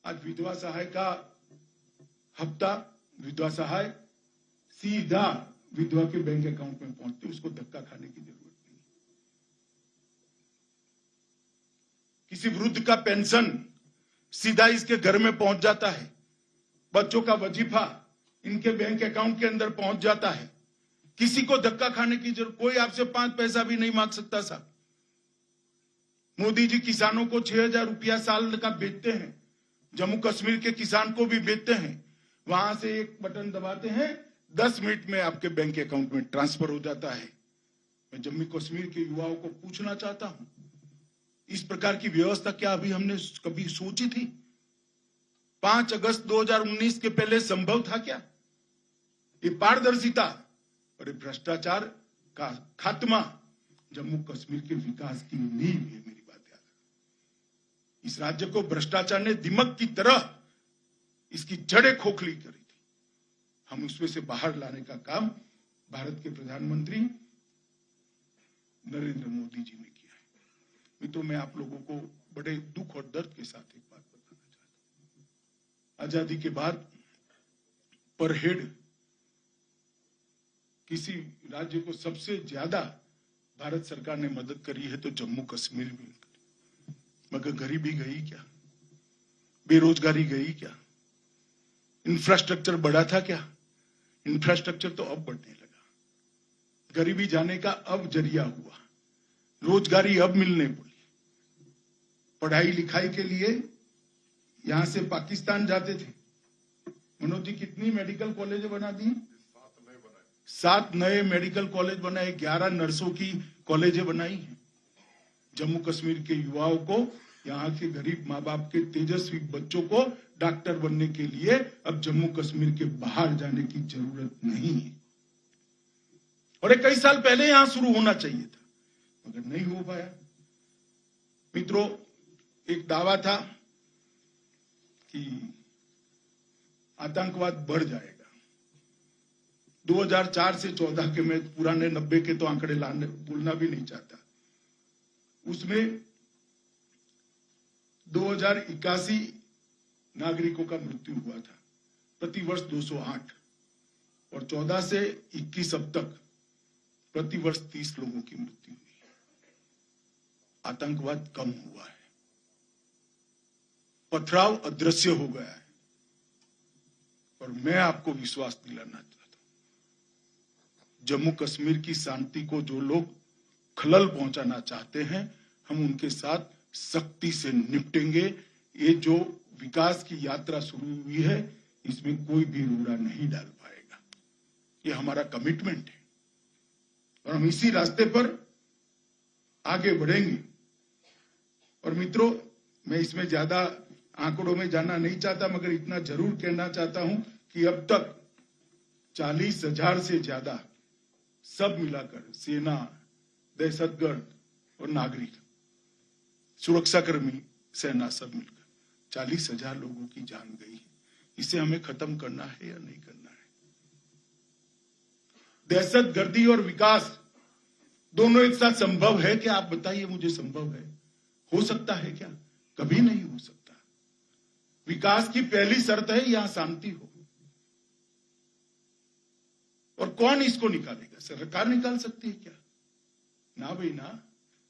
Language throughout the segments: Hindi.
आज विधवा सहाय का हफ्ता, विधवा सहाय सीधा विधवा के बैंक अकाउंट में पहुंचती, उसको धक्का खाने की जरूरत नहीं। किसी वृद्ध का पेंशन सीधा इसके घर में पहुंच जाता है, बच्चों का वजीफा इनके बैंक अकाउंट के अंदर पहुंच जाता है। किसी को धक्का खाने की जरूरत, कोई आपसे 5 पैसा भी नहीं मांग सकता साहब। मोदी जी किसानों को 6,000 रुपया साल का बेचते हैं, जम्मू कश्मीर के किसान को भी बेचते हैं। वहां से एक बटन दबाते हैं, 10 मिनट में आपके बैंक अकाउंट में ट्रांसफर हो जाता है। मैं जम्मू कश्मीर के युवाओं को पूछना चाहता हूं, इस प्रकार की व्यवस्था क्या अभी हमने कभी सोची थी? 5 अगस्त 2019 के पहले संभव था क्या? ये पारदर्शिता और भ्रष्टाचार का खात्मा जम्मू कश्मीर के विकास की नींव है। मेरी बात याद है। इस राज्य को भ्रष्टाचार ने दिमक की तरह इसकी जड़ें खोखली करी थी। हम उसमें से बाहर लाने का काम भारत के प्रधानमंत्री नरेंद्र मोदी जी ने किया है। मित्रों, मैं आप लोगों को बड़े दुख और दर्द के साथ एक बात बताना चाहता हूं। आजादी के बाद पर हेड किसी राज्य को सबसे ज्यादा भारत सरकार ने मदद करी है तो जम्मू कश्मीर में। मगर गरीबी गई क्या? बेरोजगारी गई क्या? इंफ्रास्ट्रक्चर बढ़ा था क्या? इंफ्रास्ट्रक्चर तो अब बढ़ने लगा। गरीबी जाने का अब जरिया हुआ, रोजगारी अब मिलने बोली। पढ़ाई लिखाई के लिए यहां से पाकिस्तान जाते थे। मनोज जी, कितनी मेडिकल कॉलेज बना दी? 7 नए मेडिकल कॉलेज बनाए, 11 नर्सों की कॉलेजें बनाई हैं। जम्मू कश्मीर के युवाओं को, यहाँ के गरीब माँ बाप के तेजस्वी बच्चों को डॉक्टर बनने के लिए अब जम्मू कश्मीर के बाहर जाने की जरूरत नहीं है। और ये कई साल पहले यहां शुरू होना चाहिए था, मगर नहीं हो पाया। मित्रों, एक दावा था कि आतंकवाद बढ़ जाएगा। 2004 से 14 के, मैं पुराने 90 के तो आंकड़े बोलना भी नहीं चाहता। उसमें 2081 नागरिकों का मृत्यु हुआ था, प्रतिवर्ष 208। और 14 से 21 अब तक प्रतिवर्ष 30 लोगों की मृत्यु हुई। आतंकवाद कम हुआ है, पथराव अदृश्य हो गया है। और मैं आपको विश्वास दिलाना चाहता हूं, जम्मू कश्मीर की शांति को जो लोग खलल पहुंचाना चाहते हैं, हम उनके साथ सख्ती से निपटेंगे। ये जो विकास की यात्रा शुरू हुई है, इसमें कोई भी रोड़ा नहीं डाल पाएगा। ये हमारा कमिटमेंट है और हम इसी रास्ते पर आगे बढ़ेंगे। और मित्रों, मैं इसमें ज्यादा आंकड़ों में जाना नहीं चाहता, मगर इतना जरूर कहना चाहता हूं कि अब तक 40,000 से ज्यादा, सब मिलाकर सेना, दहशतगर्द और नागरिक, सुरक्षाकर्मी, सेना सब मिलकर 40,000 लोगों की जान गई है। इसे हमें खत्म करना है या नहीं करना है? दहशतगर्दी और विकास दोनों एक साथ संभव है क्या? आप बताइए मुझे, संभव है? हो सकता है क्या? कभी नहीं हो सकता। विकास की पहली शर्त है यहां शांति हो। और कौन इसको निकालेगा? सरकार निकाल सकती है क्या? ना भाई ना।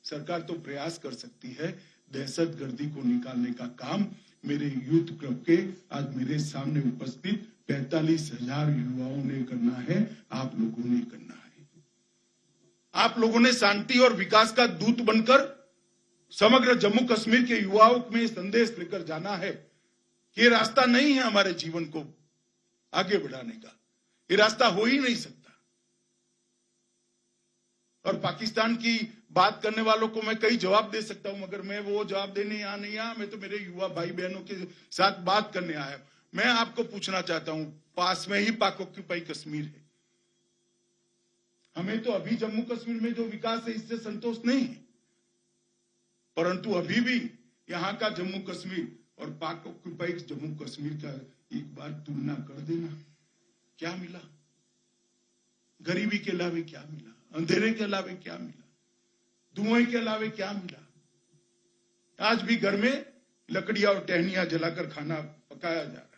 सरकार तो प्रयास कर सकती है। दहशतगर्दी को निकालने का काम मेरे यूथ क्लब के आज मेरे सामने उपस्थित 45,000 युवाओं ने करना है, आप लोगों ने करना है। आप लोगों ने शांति और विकास का दूत बनकर समग्र जम्मू कश्मीर के युवाओं में संदेश लेकर जाना है कि ये रास्ता नहीं है हमारे जीवन को आगे बढ़ाने का, ये रास्ता हो ही नहीं सकता। और पाकिस्तान की बात करने वालों को मैं कई जवाब दे सकता हूं, मगर मैं वो जवाब देने यहां नहीं आया। मैं तो मेरे युवा भाई बहनों के साथ बात करने आया। मैं आपको पूछना चाहता हूं, पास में ही पाक ऑक्यूपाई कश्मीर है। हमें तो अभी जम्मू कश्मीर में जो विकास है इससे संतोष नहीं है, परंतु अभी भी यहां का जम्मू कश्मीर और पाक ऑक्यूपाई जम्मू कश्मीर का एक बार तुलना कर देना, क्या मिला? गरीबी के अलावे क्या मिला? अंधेरे के अलावे क्या मिला? धुएं के अलावे क्या मिला? आज भी घर में लकड़ियां और टहनियां जलाकर खाना पकाया जा रहा है।